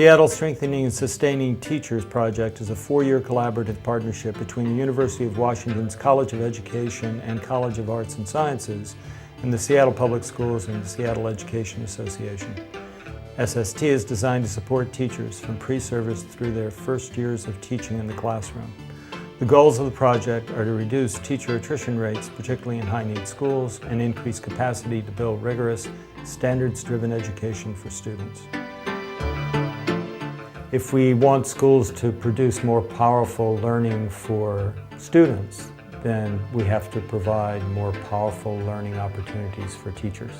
Seattle Strengthening and Sustaining Teachers Project is a 4-year collaborative partnership between the University of Washington's College of Education and College of Arts and Sciences and the Seattle Public Schools and the Seattle Education Association. SST is designed to support teachers from pre-service through their first years of teaching in the classroom. The goals of the project are to reduce teacher attrition rates, particularly in high-need schools, and increase capacity to build rigorous, standards-driven education for students. If we want schools to produce more powerful learning for students, then we have to provide more powerful learning opportunities for teachers.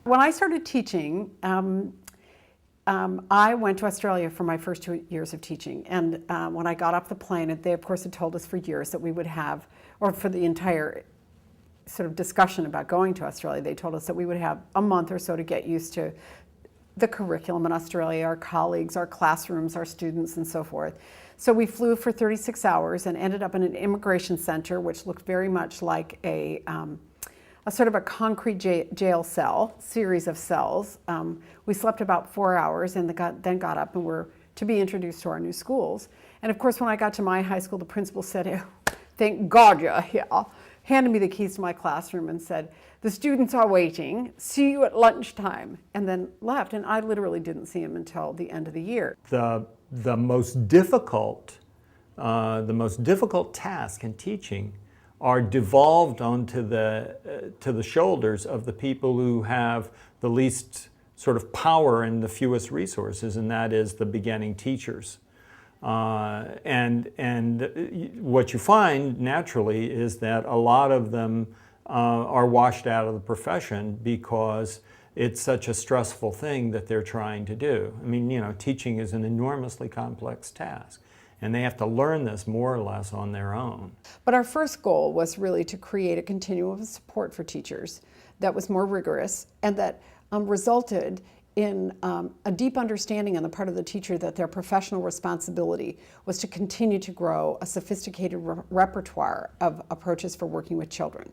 When I started teaching, I went to Australia for my first 2 years of teaching, and when I got off the plane, they of course had told us for years that we would have, or for the entire sort of discussion about going to Australia, they told us that we would have a month or so to get used to the curriculum in Australia, our colleagues, our classrooms, our students, and so forth. So we flew for 36 hours and ended up in an immigration center, which looked very much like a sort of a concrete jail cell, series of cells. We slept about 4 hours and then got up and were to be introduced to our new schools. And of course, when I got to my high school, the principal said, "Oh, thank God you're here," handed me the keys to my classroom and said, "The students are waiting, see you at lunchtime," and then left. And I literally didn't see him until the end of the year. The most difficult task in teaching are devolved onto to the shoulders of the people who have the least sort of power and the fewest resources, and that is the beginning teachers. And what you find naturally is that a lot of them are washed out of the profession because it's such a stressful thing that they're trying to do. I mean, you know, teaching is an enormously complex task, and they have to learn this more or less on their own. But our first goal was really to create a continuum of support for teachers that was more rigorous and that resulted in a deep understanding on the part of the teacher that their professional responsibility was to continue to grow a sophisticated repertoire of approaches for working with children.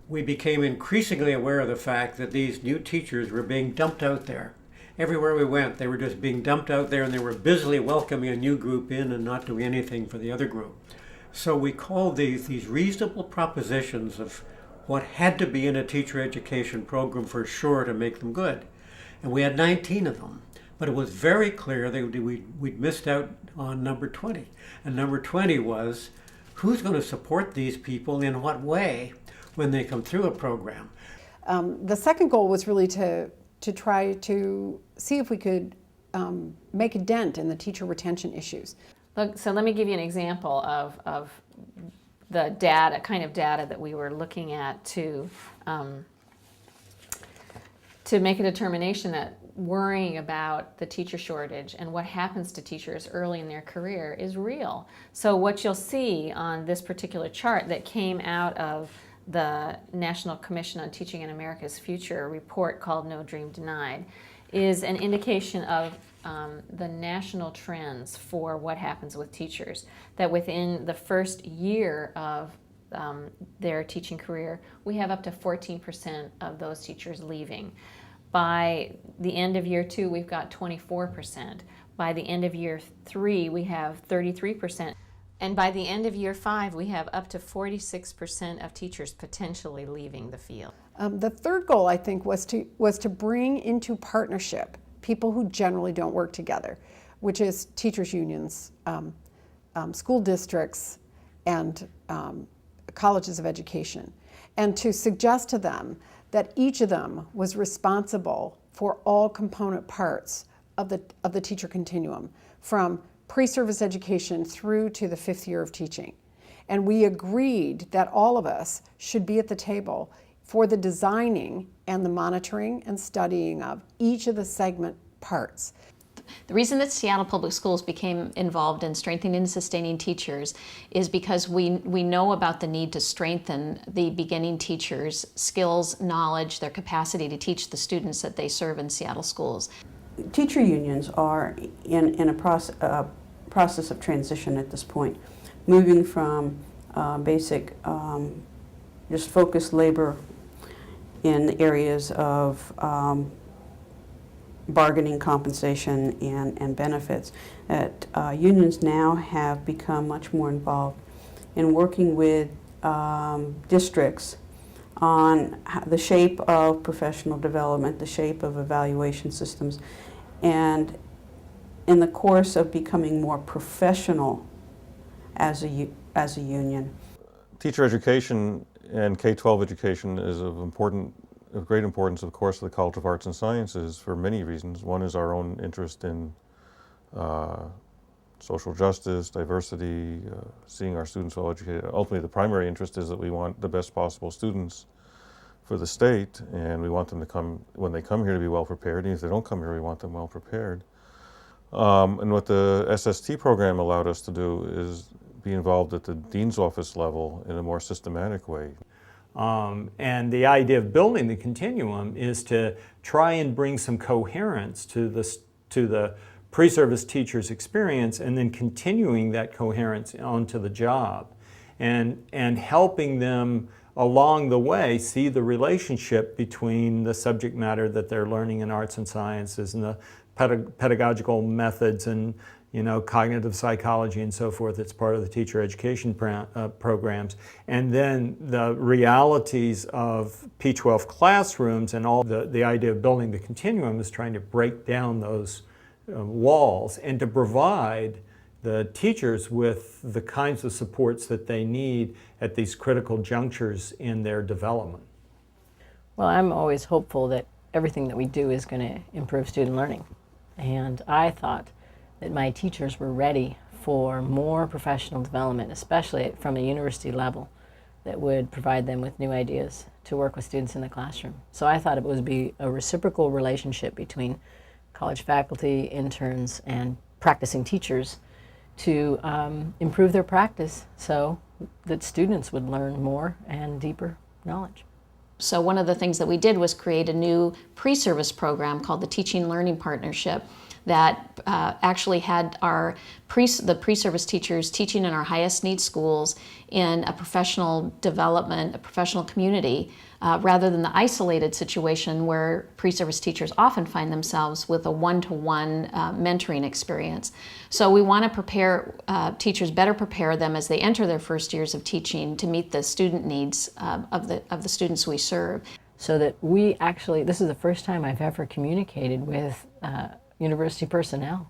We became increasingly aware of the fact that these new teachers were being dumped out there. Everywhere we went, they were just being dumped out there, and they were busily welcoming a new group in and not doing anything for the other group. So we called these reasonable propositions of what had to be in a teacher education program for sure to make them good. And we had 19 of them. But it was very clear that we'd missed out on number 20. And number 20 was, who's going to support these people in what way when they come through a program? The second goal was really to try to see if we could make a dent in the teacher retention issues. Look, so let me give you an example of the data, kind of data that we were looking at to make a determination that worrying about the teacher shortage and what happens to teachers early in their career is real. So what you'll see on this particular chart that came out of the National Commission on Teaching in America's Future report called No Dream Denied is an indication of the national trends for what happens with teachers, that within the first year of their teaching career, we have up to 14% of those teachers leaving. By the end of year 2, we've got 24%. By the end of year 3, we have 33%. And by the end of year 5, we have up to 46% of teachers potentially leaving the field. The third goal, I think, was to bring into partnership people who generally don't work together, which is teachers' unions, school districts, and colleges of education, and to suggest to them that each of them was responsible for all component parts of the teacher continuum, from pre-service education through to the 5th year of teaching. And we agreed that all of us should be at the table for the designing and the monitoring and studying of each of the segment parts. The reason that Seattle Public Schools became involved in strengthening and sustaining teachers is because we know about the need to strengthen the beginning teachers' skills, knowledge, their capacity to teach the students that they serve in Seattle schools. Teacher unions are in a process of transition at this point, moving from basic just focused labor in areas of bargaining compensation and benefits, that unions now have become much more involved in working with districts on the shape of professional development, the shape of evaluation systems, and in the course of becoming more professional as a union. Teacher education and K-12 education is of great importance, of course, to the College of Arts and Sciences for many reasons. One is our own interest in social justice, diversity, seeing our students well educated. Ultimately, the primary interest is that we want the best possible students for the state, and we want them to come, when they come here, to be well prepared. And if they don't come here, we want them well prepared. And what the SST program allowed us to do is be involved at the dean's office level in a more systematic way. And the idea of building the continuum is to try and bring some coherence to the pre-service teacher's experience, and then continuing that coherence onto the job, and helping them along the way see the relationship between the subject matter that they're learning in arts and sciences and the pedagogical methods and cognitive psychology and so forth. It's part of the teacher education programs. And then the realities of P12 classrooms, and all the idea of building the continuum is trying to break down those walls and to provide the teachers with the kinds of supports that they need at these critical junctures in their development. Well, I'm always hopeful that everything that we do is going to improve student learning. And I thought that my teachers were ready for more professional development, especially from a university level, that would provide them with new ideas to work with students in the classroom. So I thought it would be a reciprocal relationship between college faculty, interns, and practicing teachers to improve their practice so that students would learn more and deeper knowledge. So one of the things that we did was create a new pre-service program called the Teaching Learning Partnership that actually had the pre-service teachers teaching in our highest need schools in a professional development, a professional community, rather than the isolated situation where pre-service teachers often find themselves with a one-to-one mentoring experience. So we want to prepare teachers, better prepare them as they enter their first years of teaching to meet the student needs of the students we serve. So that we actually, this is the first time I've ever communicated with university personnel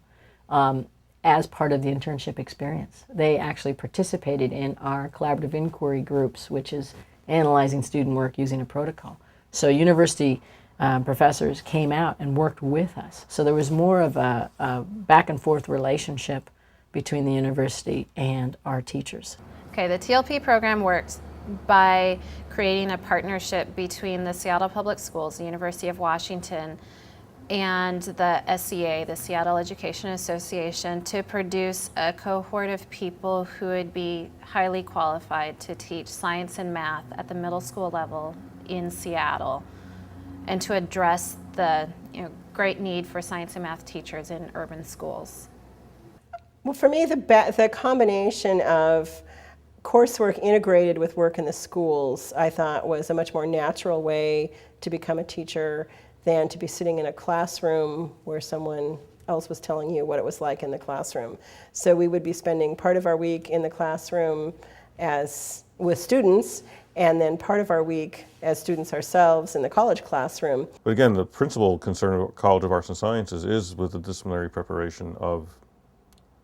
as part of the internship experience. They actually participated in our collaborative inquiry groups, which is analyzing student work using a protocol. So university professors came out and worked with us. So there was more of a back and forth relationship between the university and our teachers. Okay, the TLP program works by creating a partnership between the Seattle Public Schools, the University of Washington, and the SEA, the Seattle Education Association, to produce a cohort of people who would be highly qualified to teach science and math at the middle school level in Seattle, and to address the great need for science and math teachers in urban schools. Well, for me, the combination of coursework integrated with work in the schools, I thought, was a much more natural way to become a teacher than to be sitting in a classroom where someone else was telling you what it was like in the classroom. So we would be spending part of our week in the classroom with students, and then part of our week as students ourselves in the college classroom. But again, the principal concern of College of Arts and Sciences is with the disciplinary preparation of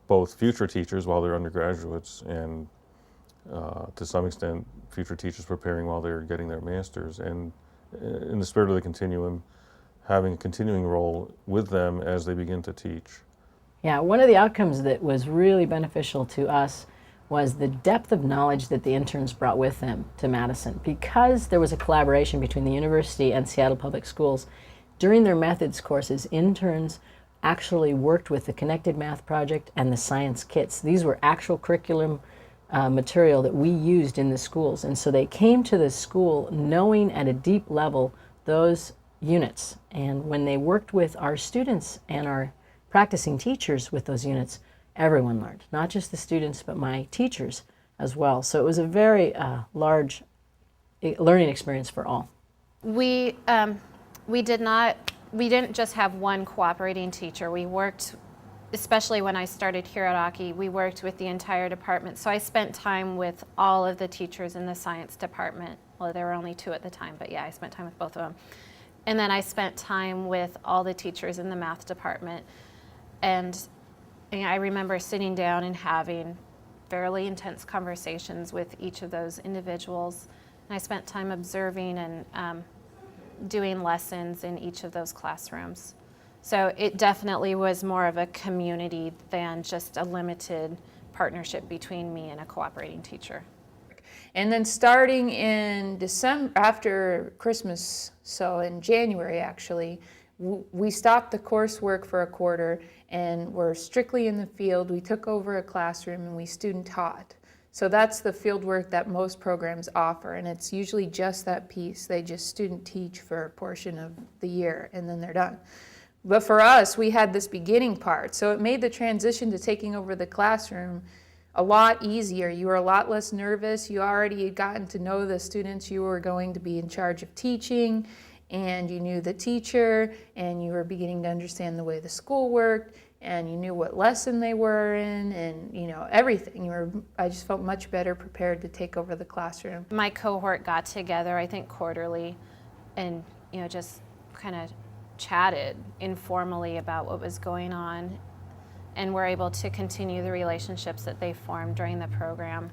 both future teachers while they're undergraduates, and to some extent future teachers preparing while they're getting their masters, and in the spirit of the continuum, having a continuing role with them as they begin to teach. Yeah, one of the outcomes that was really beneficial to us was the depth of knowledge that the interns brought with them to Madison. Because there was a collaboration between the university and Seattle Public Schools, during their methods courses, interns actually worked with the Connected Math Project and the science kits. These were actual curriculum material that we used in the schools. And so they came to the school knowing at a deep level those units. And when they worked with our students and our practicing teachers with those units, everyone learned, not just the students, but my teachers as well. So it was a very large learning experience for all. We did not we didn't just have one cooperating teacher. We worked, especially when I started here at Aki, we worked with the entire department. So I spent time with all of the teachers in the science department. Well, there were only 2 at the time, but yeah, I spent time with both of them. And then I spent time with all the teachers in the math department. And I remember sitting down and having fairly intense conversations with each of those individuals. And I spent time observing and doing lessons in each of those classrooms. So it definitely was more of a community than just a limited partnership between me and a cooperating teacher. And then starting in December, after Christmas, so in January actually, we stopped the coursework for a quarter and were strictly in the field. We took over a classroom and we student taught. So that's the field work that most programs offer, and it's usually just that piece. They just student teach for a portion of the year and then they're done. But for us, we had this beginning part, so it made the transition to taking over the classroom a lot easier. You were a lot less nervous. You already had gotten to know the students you were going to be in charge of teaching, and you knew the teacher, and you were beginning to understand the way the school worked, and you knew what lesson they were in, and everything. I just felt much better prepared to take over the classroom. My cohort got together, I think quarterly, and just kind of chatted informally about what was going on, and were able to continue the relationships that they formed during the program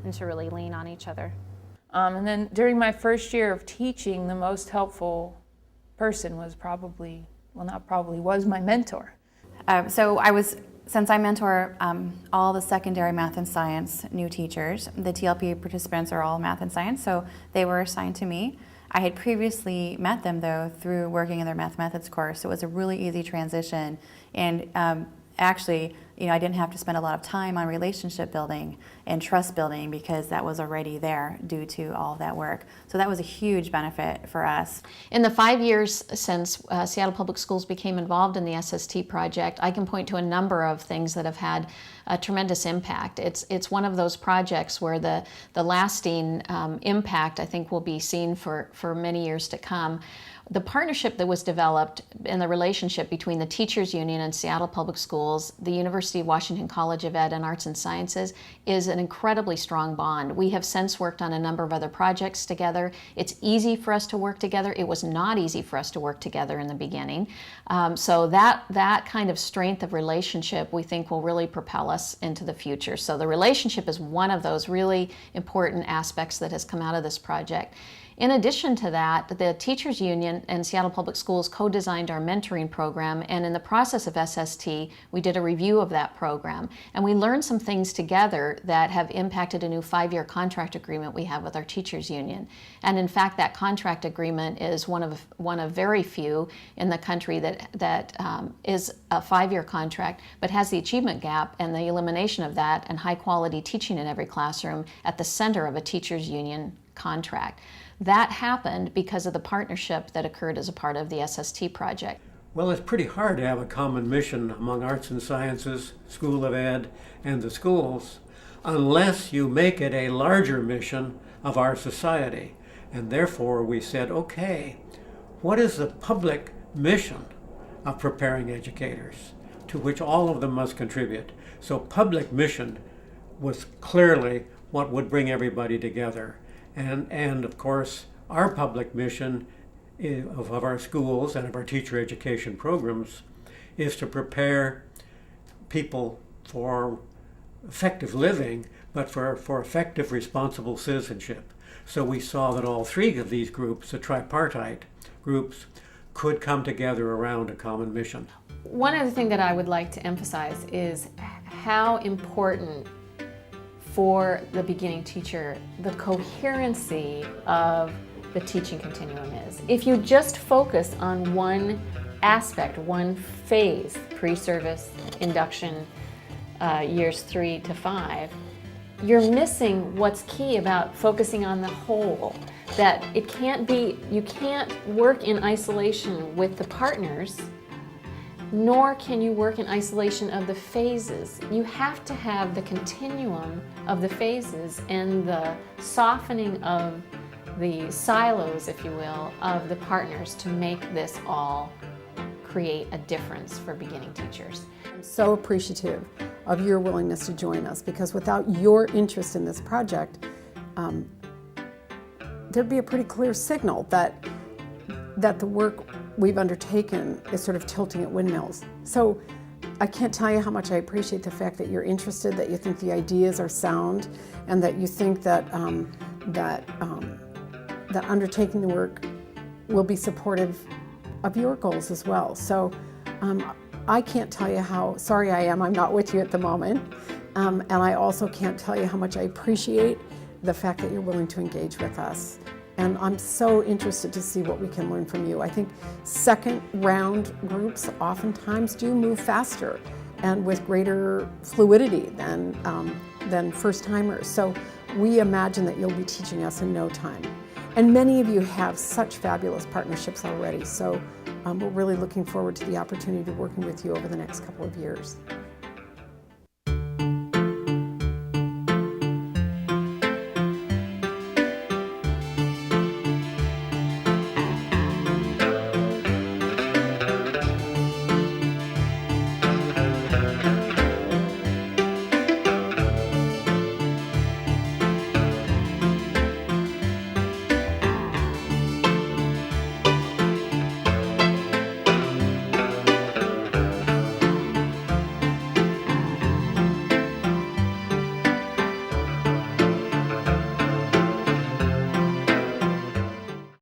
and to really lean on each other. And then during my first year of teaching, the most helpful person was was my mentor. Since I mentor all the secondary math and science new teachers, the TLP participants are all math and science, so they were assigned to me. I had previously met them, though, through working in their math methods course, so it was a really easy transition. And actually, I didn't have to spend a lot of time on relationship building and trust building because that was already there due to all of that work. So that was a huge benefit for us. In the 5 years since Seattle Public Schools became involved in the SST project, I can point to a number of things that have had a tremendous impact. It's one of those projects where the lasting impact, I think, will be seen for many years to come. The partnership that was developed and the relationship between the Teachers Union and Seattle Public Schools, the University of Washington College of Ed and Arts and Sciences, is an incredibly strong bond. We have since worked on a number of other projects together. It's easy for us to work together. It was not easy for us to work together in the beginning. So that kind of strength of relationship, we think, will really propel us into the future. So the relationship is one of those really important aspects that has come out of this project. In addition to that, the Teachers Union and Seattle Public Schools co-designed our mentoring program, and in the process of SST, we did a review of that program. And we learned some things together that have impacted a new 5-year contract agreement we have with our Teachers Union. And in fact, that contract agreement is one of very few in the country that is a 5-year contract, but has the achievement gap and the elimination of that and high quality teaching in every classroom at the center of a Teachers Union contract. That happened because of the partnership that occurred as a part of the SST project. Well, it's pretty hard to have a common mission among arts and sciences, School of Ed, and the schools, unless you make it a larger mission of our society. And therefore we said, okay, what is the public mission of preparing educators, to which all of them must contribute? So public mission was clearly what would bring everybody together. And of course, our public mission of our schools and of our teacher education programs is to prepare people for effective living, but for effective responsible citizenship. So we saw that all 3 of these groups, the tripartite groups, could come together around a common mission. One other thing that I would like to emphasize is how important for the beginning teacher the coherency of the teaching continuum is. If you just focus on one aspect, one phase, pre-service, induction, years 3 to 5, you're missing what's key about focusing on the whole. That you can't work in isolation with the partners, nor can you work in isolation of the phases. You have to have the continuum of the phases and the softening of the silos, if you will, of the partners to make this all create a difference for beginning teachers. I'm so appreciative of your willingness to join us, because without your interest in this project, there'd be a pretty clear signal that the work we've undertaken is sort of tilting at windmills. So I can't tell you how much I appreciate the fact that you're interested, that you think the ideas are sound, and that you think that that undertaking the work will be supportive of your goals as well. So I can't tell you how sorry I am I'm not with you at the moment, and I also can't tell you how much I appreciate the fact that you're willing to engage with us. And I'm so interested to see what we can learn from you. I think second round groups oftentimes do move faster and with greater fluidity than first timers. So we imagine that you'll be teaching us in no time. And many of you have such fabulous partnerships already. So we're really looking forward to the opportunity to working with you over the next couple of years.